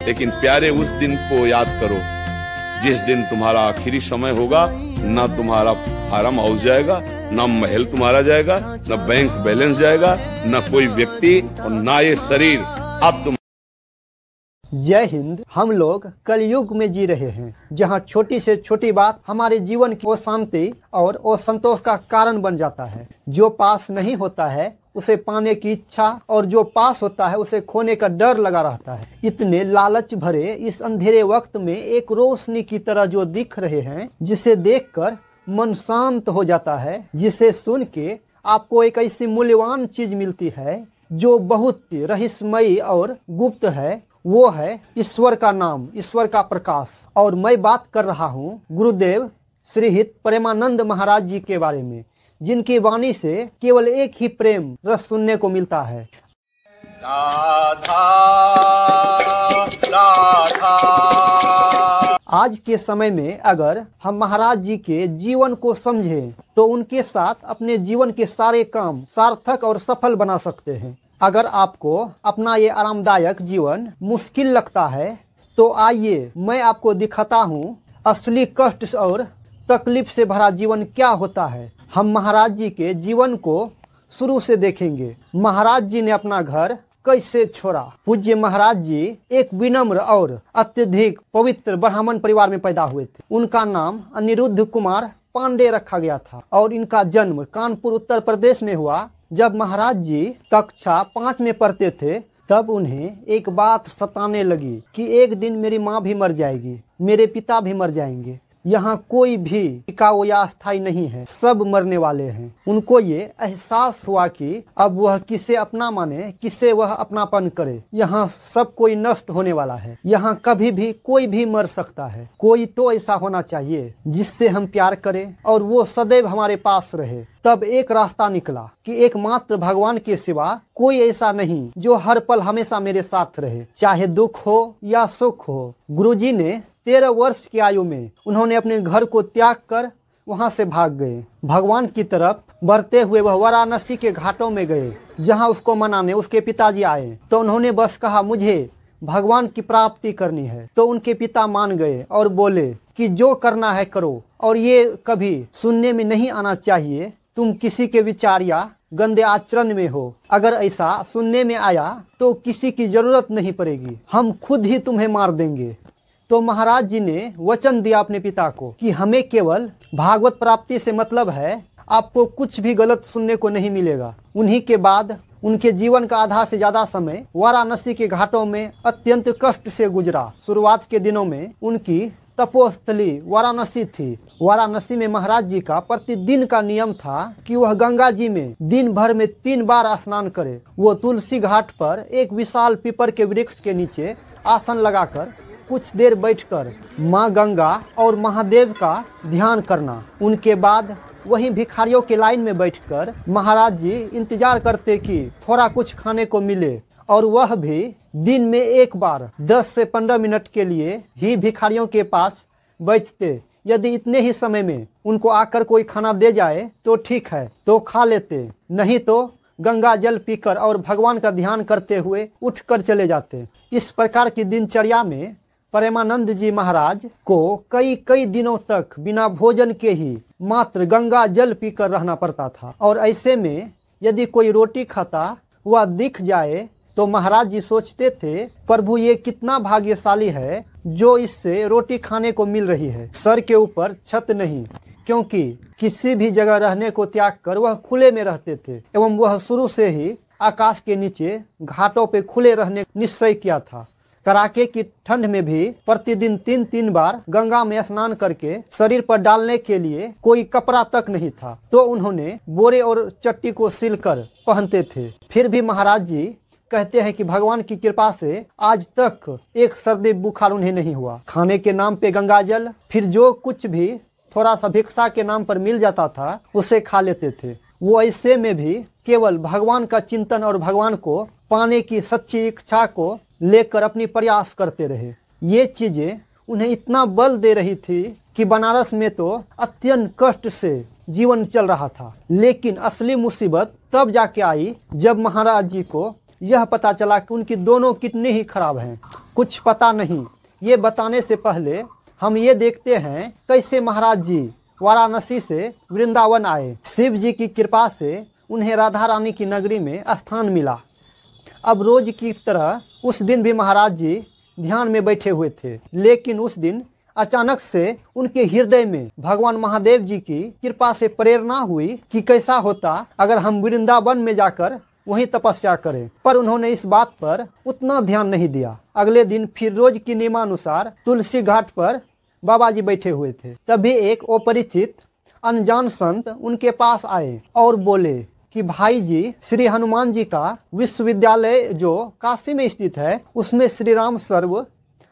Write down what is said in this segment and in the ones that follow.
लेकिन प्यारे उस दिन को याद करो जिस दिन तुम्हारा आखिरी समय होगा। ना तुम्हारा फार्म हाउस जाएगा, ना महल तुम्हारा जाएगा, ना बैंक बैलेंस जाएगा, ना कोई व्यक्ति और ना ये शरीर। अब तुम जय हिंद। हम लोग कलयुग में जी रहे हैं जहां छोटी से छोटी बात हमारे जीवन की अशांति और असंतोष का कारण बन जाता है। जो पास नहीं होता है उसे पाने की इच्छा और जो पास होता है उसे खोने का डर लगा रहता है। इतने लालच भरे इस अंधेरे वक्त में एक रोशनी की तरह जो दिख रहे हैं, जिसे देखकर मन शांत हो जाता है, जिसे सुन के आपको एक ऐसी मूल्यवान चीज मिलती है जो बहुत रहस्यमयी और गुप्त है, वो है ईश्वर का नाम, ईश्वर का प्रकाश। और मैं बात कर रहा हूँ गुरुदेव श्री हित प्रेमानंद महाराज जी के बारे में, जिनकी वाणी से केवल एक ही प्रेम रस सुनने को मिलता है। राधा राधा। आज के समय में अगर हम महाराज जी के जीवन को समझें तो उनके साथ अपने जीवन के सारे काम सार्थक और सफल बना सकते हैं। अगर आपको अपना ये आरामदायक जीवन मुश्किल लगता है तो आइए मैं आपको दिखाता हूँ असली कष्ट और तकलीफ से भरा जीवन क्या होता है। हम महाराज जी के जीवन को शुरू से देखेंगे। महाराज जी ने अपना घर कैसे छोड़ा। पूज्य महाराज जी एक विनम्र और अत्यधिक पवित्र ब्राह्मण परिवार में पैदा हुए थे। उनका नाम अनिरुद्ध कुमार पांडे रखा गया था और इनका जन्म कानपुर उत्तर प्रदेश में हुआ। जब महाराज जी कक्षा 5 में पढ़ते थे तब उन्हें एक बात सताने लगी कि एक दिन मेरी माँ भी मर जाएगी, मेरे पिता भी मर जाएंगे। यहाँ कोई भी टिकाऊ या अस्थायी नहीं है, सब मरने वाले हैं। उनको ये एहसास हुआ कि अब वह किसे अपना माने, किसे वह अपनापन करे। यहाँ सब कोई नष्ट होने वाला है, यहाँ कभी भी कोई भी मर सकता है। कोई तो ऐसा होना चाहिए जिससे हम प्यार करें और वो सदैव हमारे पास रहे। तब एक रास्ता निकला कि एकमात्र भगवान के सिवा कोई ऐसा नहीं जो हर पल हमेशा मेरे साथ रहे, चाहे दुख हो या सुख हो। गुरुजी ने 13 वर्ष की आयु में उन्होंने अपने घर को त्याग कर वहां से भाग गए। भगवान की तरफ बढ़ते हुए वह वाराणसी के घाटों में गए, जहां उसको मनाने उसके पिताजी आए। तो उन्होंने बस कहा मुझे भगवान की प्राप्ति करनी है। तो उनके पिता मान गए और बोले कि जो करना है करो, और ये कभी सुनने में नहीं आना चाहिए तुम किसी के विचार या गंदे आचरण में हो। अगर ऐसा सुनने में आया तो किसी की जरूरत नहीं पड़ेगी, हम खुद ही तुम्हें मार देंगे। तो महाराज जी ने वचन दिया अपने पिता को कि हमें केवल भागवत प्राप्ति से मतलब है, आपको कुछ भी गलत सुनने को नहीं मिलेगा। उन्हीं के बाद उनके जीवन का आधा से ज्यादा समय वाराणसी के घाटों में अत्यंत कष्ट से गुजरा। शुरुआत के दिनों में उनकी तपोस्थली वाराणसी थी। वाराणसी में महाराज जी का प्रतिदिन का नियम था कि वह गंगा जी में दिन भर में 3 बार स्नान करे। वो तुलसी घाट पर एक विशाल पीपर के वृक्ष के नीचे आसन लगाकर कुछ देर बैठकर माँ गंगा और महादेव का ध्यान करना। उनके बाद वहीं भिखारियों के लाइन में बैठकर महाराज जी इंतजार करते कि थोड़ा कुछ खाने को मिले, और वह भी दिन में एक बार 10 से 15 मिनट के लिए ही भिखारियों के पास बैठते। यदि इतने ही समय में उनको आकर कोई खाना दे जाए तो ठीक है, तो खा लेते, नहीं तो गंगा जल पीकर और भगवान का ध्यान करते हुए उठकर चले जाते। इस प्रकार की दिनचर्या में प्रेमानंद जी महाराज को कई दिनों तक बिना भोजन के ही मात्र गंगा जल पीकर रहना पड़ता था। और ऐसे में यदि कोई रोटी खाता हुआ दिख जाए तो महाराज जी सोचते थे, प्रभु ये कितना भाग्यशाली है जो इससे रोटी खाने को मिल रही है। सर के ऊपर छत नहीं, क्योंकि किसी भी जगह रहने को त्याग कर वह खुले में रहते थे, एवं वह शुरू से ही आकाश के नीचे घाटों पे खुले रहने निश्चय किया था। कड़ाके की ठंड में भी प्रतिदिन 3 बार गंगा में स्नान करके शरीर पर डालने के लिए कोई कपड़ा तक नहीं था, तो उन्होंने बोरे और चट्टी को सिलकर पहनते थे। फिर भी महाराज जी कहते हैं कि भगवान की कृपा से आज तक एक सर्दी बुखार उन्हें नहीं हुआ। खाने के नाम पे गंगा जल, फिर जो कुछ भी थोड़ा सा भिक्षा के नाम पर मिल जाता था उसे खा लेते थे। वो ऐसे में भी केवल भगवान का चिंतन और भगवान को पाने की सच्ची इच्छा को लेकर अपनी प्रयास करते रहे। ये चीजें उन्हें इतना बल दे रही थी कि बनारस में तो अत्यंत कष्ट से जीवन चल रहा था। लेकिन असली मुसीबत तब जाके आई जब महाराज जी को यह पता चला कि उनकी दोनों किडनी ही खराब हैं। कुछ पता नहीं। ये बताने से पहले हम ये देखते हैं कैसे महाराज जी वाराणसी से वृंदावन आए। शिव जी की कृपा से उन्हें राधा रानी की नगरी में स्थान मिला। अब रोज की तरह उस दिन भी महाराज जी ध्यान में बैठे हुए थे, लेकिन उस दिन अचानक से उनके हृदय में भगवान महादेव जी की कृपा से प्रेरणा हुई कि कैसा होता अगर हम वृंदावन में जाकर वहीं तपस्या करें। पर उन्होंने इस बात पर उतना ध्यान नहीं दिया। अगले दिन फिर रोज की नियमानुसार तुलसी घाट पर बाबा जी बैठे हुए थे। तभी एक अपरिचित अनजान संत उनके पास आए और बोले कि भाई जी, श्री हनुमान जी का विश्वविद्यालय जो काशी में स्थित है, उसमें श्री राम सर्व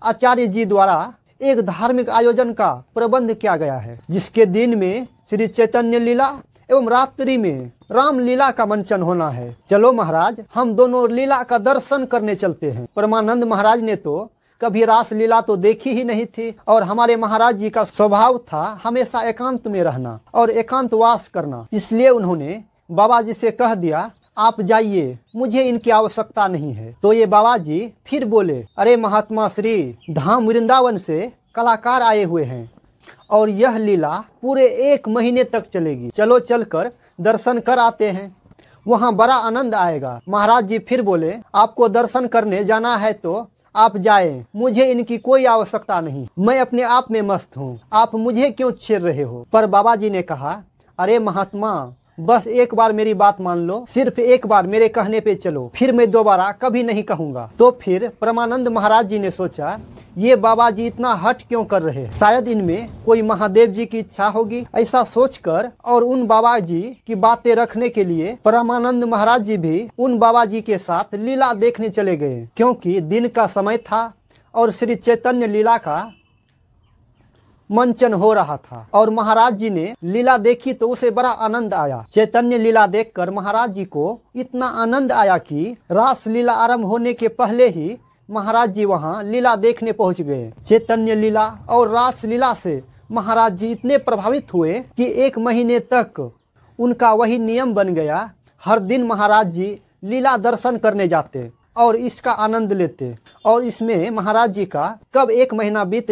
आचार्य जी द्वारा एक धार्मिक आयोजन का प्रबंध किया गया है, जिसके दिन में श्री चैतन्य लीला एवं रात्रि में राम लीला का मंचन होना है। चलो महाराज, हम दोनों लीला का दर्शन करने चलते हैं। परमानंद महाराज ने तो कभी रास लीला तो देखी ही नहीं थी और हमारे महाराज जी का स्वभाव था हमेशा एकांत में रहना और एकांतवास करना। इसलिए उन्होंने बाबा जी से कह दिया, आप जाइए, मुझे इनकी आवश्यकता नहीं है। तो ये बाबा जी फिर बोले, अरे महात्मा श्री, धाम वृंदावन से कलाकार आए हुए हैं और यह लीला पूरे 1 महीने तक चलेगी। चलो चलकर दर्शन कर आते हैं, वहाँ बड़ा आनंद आएगा। महाराज जी फिर बोले, आपको दर्शन करने जाना है तो आप जाएं, मुझे इनकी कोई आवश्यकता नहीं, मैं अपने आप में मस्त हूँ, आप मुझे क्यों छेड़ रहे हो। पर बाबा जी ने कहा, अरे महात्मा, बस एक बार मेरी बात मान लो, सिर्फ एक बार मेरे कहने पे चलो, फिर मैं दोबारा कभी नहीं कहूँगा। तो फिर परमानंद महाराज जी ने सोचा, ये बाबा जी इतना हट क्यों कर रहे हैं, शायद इनमें कोई महादेव जी की इच्छा होगी। ऐसा सोचकर और उन बाबा जी की बातें रखने के लिए परमानंद महाराज जी भी उन बाबा जी के साथ लीला देखने चले गए, क्योंकि दिन का समय था और श्री चैतन्य लीला का मंचन हो रहा था। और महाराज जी ने लीला देखी तो उसे बड़ा आनंद आया। चैतन्य लीला देखकर महाराज जी को इतना आनंद आया कि रास लीला आरंभ होने के पहले ही महाराज जी वहां लीला देखने पहुंच गए। चैतन्य लीला और रास लीला से महाराज जी इतने प्रभावित हुए कि 1 महीने तक उनका वही नियम बन गया, हर दिन महाराज जी लीला दर्शन करने जाते और इसका आनंद लेते। और इसमें महाराज जी का कब 1 महीना बीत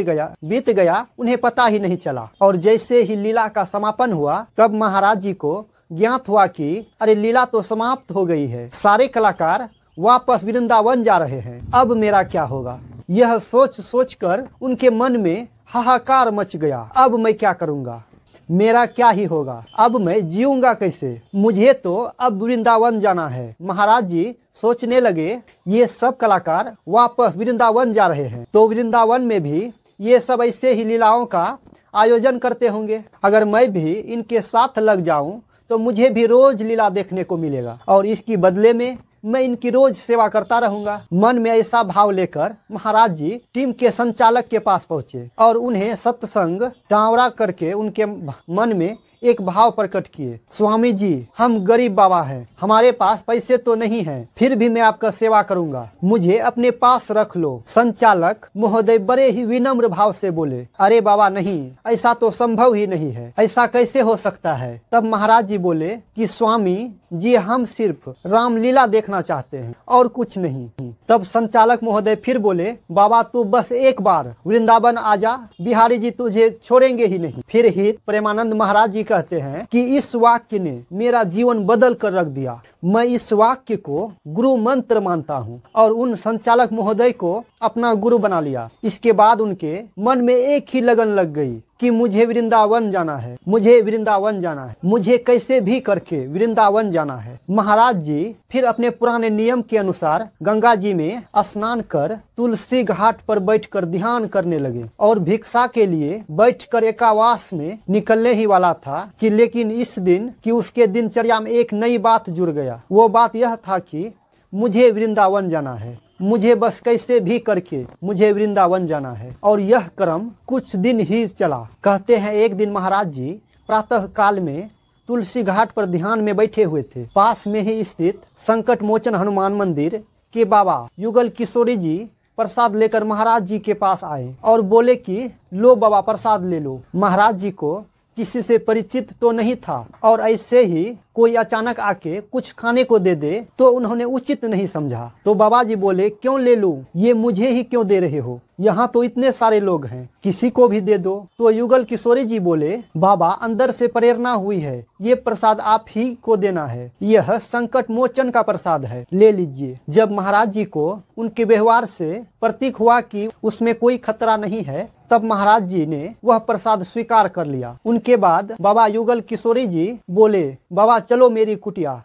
गया उन्हें पता ही नहीं चला। और जैसे ही लीला का समापन हुआ, तब महाराज जी को ज्ञात हुआ कि अरे लीला तो समाप्त हो गई है, सारे कलाकार वापस वृंदावन जा रहे हैं, अब मेरा क्या होगा। यह सोच कर उनके मन में हाहाकार मच गया। अब मैं क्या करूँगा, मेरा क्या ही होगा, अब मैं जीऊंगा कैसे, मुझे तो अब वृंदावन जाना है। महाराज जी सोचने लगे, ये सब कलाकार वापस वृंदावन जा रहे हैं, तो वृंदावन में भी ये सब ऐसे ही लीलाओं का आयोजन करते होंगे। अगर मैं भी इनके साथ लग जाऊं तो मुझे भी रोज लीला देखने को मिलेगा और इसकी बदले में मैं इनकी रोज सेवा करता रहूंगा। मन में ऐसा भाव लेकर महाराज जी टीम के संचालक के पास पहुंचे और उन्हें सत्संग टावरा करके उनके मन में एक भाव प्रकट किए, स्वामी जी, हम गरीब बाबा हैं, हमारे पास पैसे तो नहीं हैं, फिर भी मैं आपका सेवा करूंगा, मुझे अपने पास रख लो। संचालक महोदय बड़े ही विनम्र भाव से बोले, अरे बाबा नहीं, ऐसा तो संभव ही नहीं है, ऐसा कैसे हो सकता है। तब महाराज जी बोले कि स्वामी जी, हम सिर्फ रामलीला देखना चाहते हैं और कुछ नहीं। तब संचालक महोदय फिर बोले, बाबा तू बस एक बार वृंदावन आजा, बिहारी जी तुझे छोड़ेंगे ही नहीं। फिर ही प्रेमानंद महाराज जी कहते हैं कि इस वाक्य ने मेरा जीवन बदल कर रख दिया। मैं इस वाक्य को गुरु मंत्र मानता हूँ और उन संचालक महोदय को अपना गुरु बना लिया। इसके बाद उनके मन में एक ही लगन लग गई कि मुझे वृंदावन जाना है, मुझे वृंदावन जाना है, मुझे कैसे भी करके वृंदावन जाना है। महाराज जी फिर अपने पुराने नियम के अनुसार गंगा जी में स्नान कर तुलसी घाट पर बैठकर ध्यान करने लगे और भिक्षा के लिए बैठकर एकावास में निकलने ही वाला था कि लेकिन इस दिन कि उसके दिनचर्या में एक नई बात जुड़ गया। वो बात यह था कि मुझे वृंदावन जाना है, मुझे बस कैसे भी करके मुझे वृंदावन जाना है। और यह क्रम कुछ दिन ही चला। कहते हैं एक दिन महाराज जी प्रातः काल में तुलसी घाट पर ध्यान में बैठे हुए थे। पास में ही स्थित संकट मोचन हनुमान मंदिर के बाबा युगल किशोरी जी प्रसाद लेकर महाराज जी के पास आए और बोले कि लो बाबा प्रसाद ले लो। महाराज जी को किसी से परिचित तो नहीं था और ऐसे ही कोई अचानक आके कुछ खाने को दे दे तो उन्होंने उचित नहीं समझा। तो बाबा जी बोले, क्यों ले लूं, ये मुझे ही क्यों दे रहे हो, यहाँ तो इतने सारे लोग हैं, किसी को भी दे दो। तो युगल किशोरी जी बोले, बाबा अंदर से प्रेरणा हुई है, ये प्रसाद आप ही को देना है, यह संकट मोचन का प्रसाद है, ले लीजिए। जब महाराज जी को उनके व्यवहार से प्रतीक हुआ कि उसमें कोई खतरा नहीं है, तब महाराज जी ने वह प्रसाद स्वीकार कर लिया। उनके बाद बाबा युगल किशोरी जी बोले, बाबा चलो मेरी कुटिया।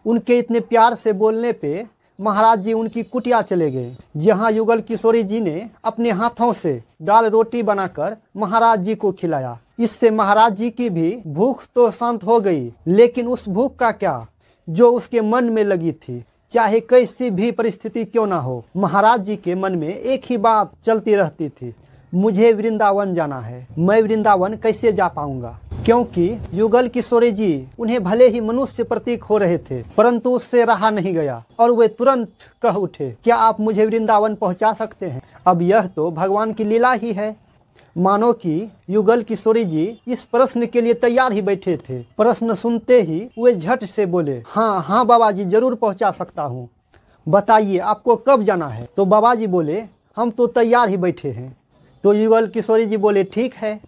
उनके इतने प्यार से बोलने पे महाराज जी उनकी कुटिया चले गए, जहां युगल किशोरी जी ने अपने हाथों से दाल रोटी बनाकर महाराज जी को खिलाया। इससे महाराज जी की भी भूख तो शांत हो गई, लेकिन उस भूख का क्या जो उसके मन में लगी थी, चाहे कैसी भी परिस्थिति क्यों ना हो, महाराज जी के मन में एक ही बात चलती रहती थी, मुझे वृंदावन जाना है। मैं वृंदावन कैसे जा पाऊंगा, क्योंकि युगल किशोरी जी उन्हें भले ही मनुष्य प्रतीक हो रहे थे, परंतु उससे रहा नहीं गया और वे तुरंत कह उठे, क्या आप मुझे वृंदावन पहुंचा सकते हैं। अब यह तो भगवान की लीला ही है। मानो कि युगल किशोरी जी इस प्रश्न के लिए तैयार ही बैठे थे। प्रश्न सुनते ही वे झट से बोले, हाँ हाँ बाबा जी, जरूर पहुंचा सकता हूँ, बताइए आपको कब जाना है। तो बाबा जी बोले, हम तो तैयार ही बैठे हैं। तो युगल किशोरी जी बोले, ठीक है,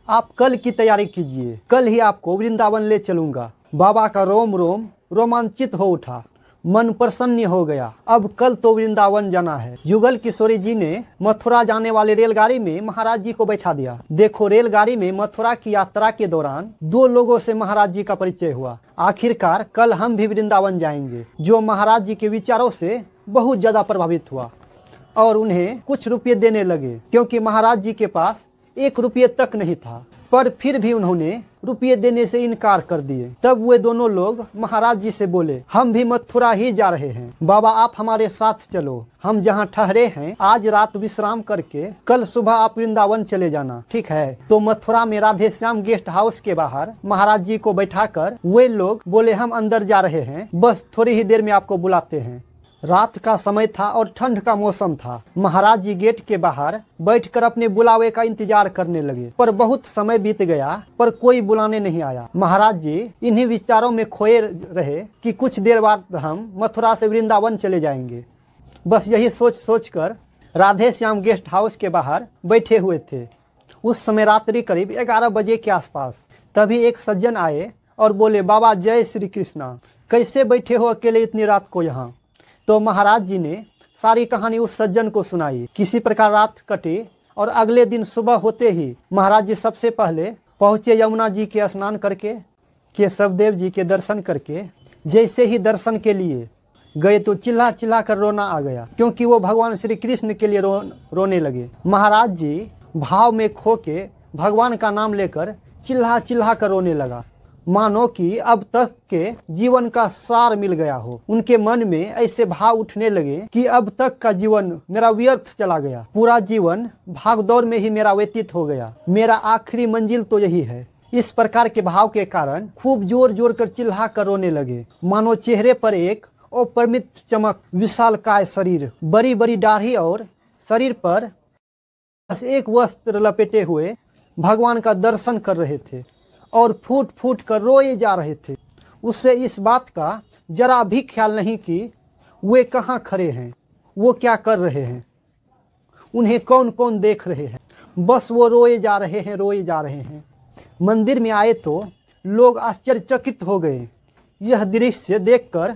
आप कल की तैयारी कीजिए, कल ही आपको वृंदावन ले चलूंगा। बाबा का रोम रोम रोमांचित हो उठा, मन प्रसन्न हो गया, अब कल तो वृंदावन जाना है। युगल किशोरी जी ने मथुरा जाने वाली रेलगाड़ी में महाराज जी को बैठा दिया। देखो, रेलगाड़ी में मथुरा की यात्रा के दौरान दो लोगों से महाराज जी का परिचय हुआ। आखिरकार कल हम भी वृंदावन जाएंगे, जो महाराज जी के विचारों से बहुत ज्यादा प्रभावित हुआ और उन्हें कुछ रुपये देने लगे, क्योंकि महाराज जी के पास 1 रुपये तक नहीं था, पर फिर भी उन्होंने रुपये देने से इनकार कर दिए। तब वे दोनों लोग महाराज जी से बोले, हम भी मथुरा ही जा रहे हैं, बाबा आप हमारे साथ चलो, हम जहाँ ठहरे हैं आज रात विश्राम करके कल सुबह आप वृंदावन चले जाना, ठीक है। तो मथुरा में राधे श्याम गेस्ट हाउस के बाहर महाराज जी को बैठाकर वे लोग बोले, हम अंदर जा रहे हैं, बस थोड़ी ही देर में आपको बुलाते हैं। रात का समय था और ठंड का मौसम था। महाराज जी गेट के बाहर बैठकर अपने बुलावे का इंतजार करने लगे, पर बहुत समय बीत गया पर कोई बुलाने नहीं आया। महाराज जी इन्हीं विचारों में खोए रहे कि कुछ देर बाद हम मथुरा से वृंदावन चले जाएंगे। बस यही सोच सोच कर राधे श्याम गेस्ट हाउस के बाहर बैठे हुए थे। उस समय रात्रि करीब 11 बजे के आसपास। तभी एक सज्जन आए और बोले, बाबा जय श्री कृष्णा, कैसे बैठे हो अकेले इतनी रात को यहाँ। तो महाराज जी ने सारी कहानी उस सज्जन को सुनाई। किसी प्रकार रात कटी और अगले दिन सुबह होते ही महाराज जी सबसे पहले पहुंचे यमुना जी के स्नान करके, केशवदेव जी के दर्शन करके। जैसे ही दर्शन के लिए गए तो चिल्ला चिल्ला कर रोना आ गया, क्योंकि वो भगवान श्री कृष्ण के लिए रोने लगे। महाराज जी भाव में खो के भगवान का नाम लेकर चिल्ला चिल्ला कर रोने लगा, मानो कि अब तक के जीवन का सार मिल गया हो। उनके मन में ऐसे भाव उठने लगे कि अब तक का जीवन मेरा व्यर्थ चला गया, पूरा जीवन भागदौड़ में ही मेरा व्यतीत हो गया, मेरा आखिरी मंजिल तो यही है। इस प्रकार के भाव के कारण खूब जोर जोर कर चिल्ला कर रोने लगे, मानो चेहरे पर एक अपरिमित चमक, विशालकाय शरीर, बड़ी बड़ी दाढ़ी और शरीर पर एक वस्त्र लपेटे हुए भगवान का दर्शन कर रहे थे और फूट फूट कर रोए जा रहे थे। उससे इस बात का जरा भी ख्याल नहीं कि वे कहाँ खड़े हैं, वो क्या कर रहे हैं, उन्हें कौन कौन देख रहे हैं, बस वो रोए जा रहे हैं, रोए जा रहे हैं। मंदिर में आए तो लोग आश्चर्यचकित हो गए। यह दृश्य देखकर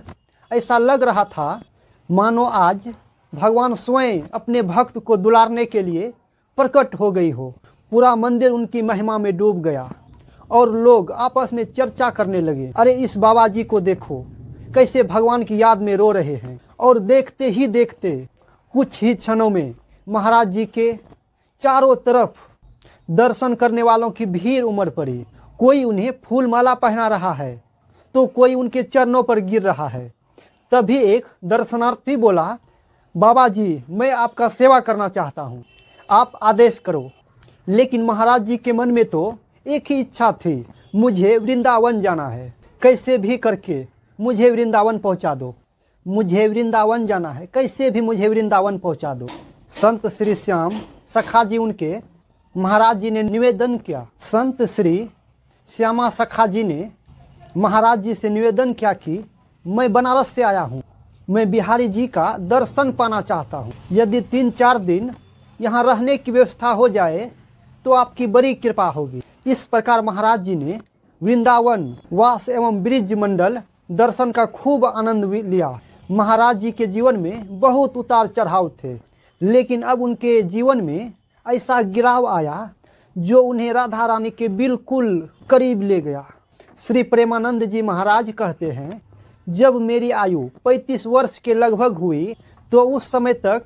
ऐसा लग रहा था मानो आज भगवान स्वयं अपने भक्त को दुलारने के लिए प्रकट हो गई हो। पूरा मंदिर उनकी महिमा में डूब गया और लोग आपस में चर्चा करने लगे, अरे इस बाबा जी को देखो कैसे भगवान की याद में रो रहे हैं। और देखते ही देखते कुछ ही क्षणों में महाराज जी के चारों तरफ दर्शन करने वालों की भीड़ उमड़ पड़ी। कोई उन्हें फूल माला पहना रहा है तो कोई उनके चरणों पर गिर रहा है। तभी एक दर्शनार्थी बोला, बाबा जी मैं आपका सेवा करना चाहता हूँ, आप आदेश करो। लेकिन महाराज जी के मन में तो एक ही इच्छा थी, मुझे वृंदावन जाना है, कैसे भी करके मुझे वृंदावन पहुंचा दो, मुझे वृंदावन जाना है, कैसे भी मुझे वृंदावन पहुंचा दो। संत श्री श्याम सखा जी उनके महाराज जी ने निवेदन किया। संत श्री श्यामा सखा जी ने महाराज जी से निवेदन किया कि मैं बनारस से आया हूँ, मैं बिहारी जी का दर्शन पाना चाहता हूँ। यदि 3-4 दिन यहाँ रहने की व्यवस्था हो जाए तो आपकी बड़ी कृपा होगी। इस प्रकार महाराज जी ने वृंदावन वास एवं ब्रिज मंडल दर्शन का खूब आनंद लिया। महाराज जी के जीवन में बहुत उतार चढ़ाव थे, लेकिन अब उनके जीवन में ऐसा गिराव आया जो उन्हें राधा रानी के बिल्कुल करीब ले गया। श्री प्रेमानंद जी महाराज कहते हैं, जब मेरी आयु 35 वर्ष के लगभग हुई तो उस समय तक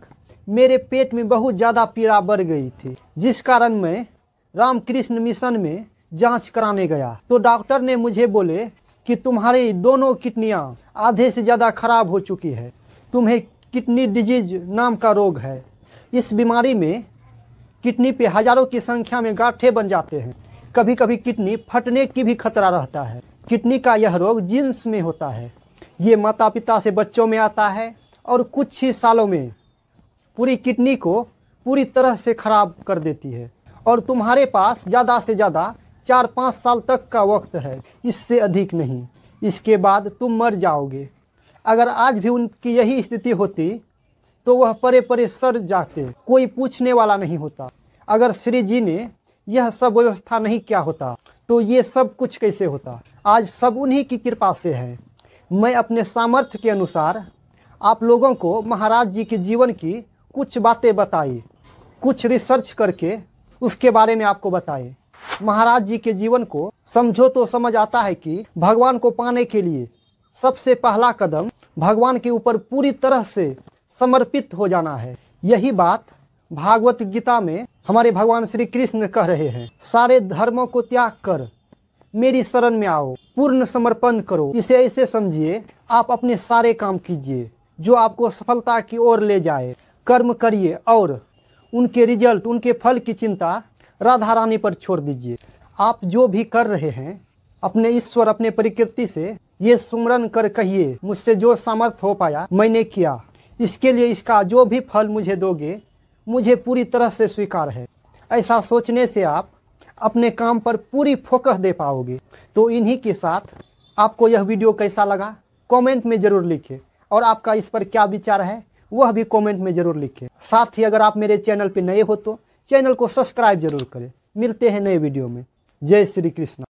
मेरे पेट में बहुत ज़्यादा पीड़ा बढ़ गई थी, जिस कारण मैं रामकृष्ण मिशन में जांच कराने गया तो डॉक्टर ने मुझे बोले कि तुम्हारी दोनों किडनियां आधे से ज़्यादा खराब हो चुकी है, तुम्हें किडनी डिजीज नाम का रोग है। इस बीमारी में किडनी पे हजारों की संख्या में गांठें बन जाते हैं, कभी कभी किडनी फटने की भी खतरा रहता है। किडनी का यह रोग जीन्स में होता है, ये माता पिता से बच्चों में आता है और कुछ ही सालों में पूरी किडनी को पूरी तरह से खराब कर देती है और तुम्हारे पास ज़्यादा से ज़्यादा 4-5 साल तक का वक्त है, इससे अधिक नहीं। इसके बाद तुम मर जाओगे। अगर आज भी उनकी यही स्थिति होती तो वह परे परे सर जाते, कोई पूछने वाला नहीं होता। अगर श्री जी ने यह सब व्यवस्था नहीं किया होता तो ये सब कुछ कैसे होता। आज सब उन्हीं की कृपा से है। मैं अपने सामर्थ्य के अनुसार आप लोगों को महाराज जी के जीवन की कुछ बातें बताई, कुछ रिसर्च करके उसके बारे में आपको बताए। महाराज जी के जीवन को समझो तो समझ आता है कि भगवान को पाने के लिए सबसे पहला कदम भगवान के ऊपर पूरी तरह से समर्पित हो जाना है। यही बात भागवत गीता में हमारे भगवान श्री कृष्ण कह रहे हैं, सारे धर्मों को त्याग कर मेरी शरण में आओ, पूर्ण समर्पण करो। इसे ऐसे समझिए, आप अपने सारे काम कीजिए जो आपको सफलता की ओर ले जाए। कर्म करिए और उनके रिजल्ट, उनके फल की चिंता राधा रानी पर छोड़ दीजिए। आप जो भी कर रहे हैं अपने ईश्वर, अपने प्रकृति से ये सुमरन कर कहिए, मुझसे जो सामर्थ्य हो पाया मैंने किया, इसके लिए इसका जो भी फल मुझे दोगे मुझे पूरी तरह से स्वीकार है। ऐसा सोचने से आप अपने काम पर पूरी फोकस दे पाओगे। तो इन्हीं के साथ आपको यह वीडियो कैसा लगा कमेंट में ज़रूर लिखें, और आपका इस पर क्या विचार है वह भी कमेंट में ज़रूर लिखें। साथ ही अगर आप मेरे चैनल पर नए हो तो चैनल को सब्सक्राइब जरूर करें। मिलते हैं नए वीडियो में। जय श्री कृष्ण।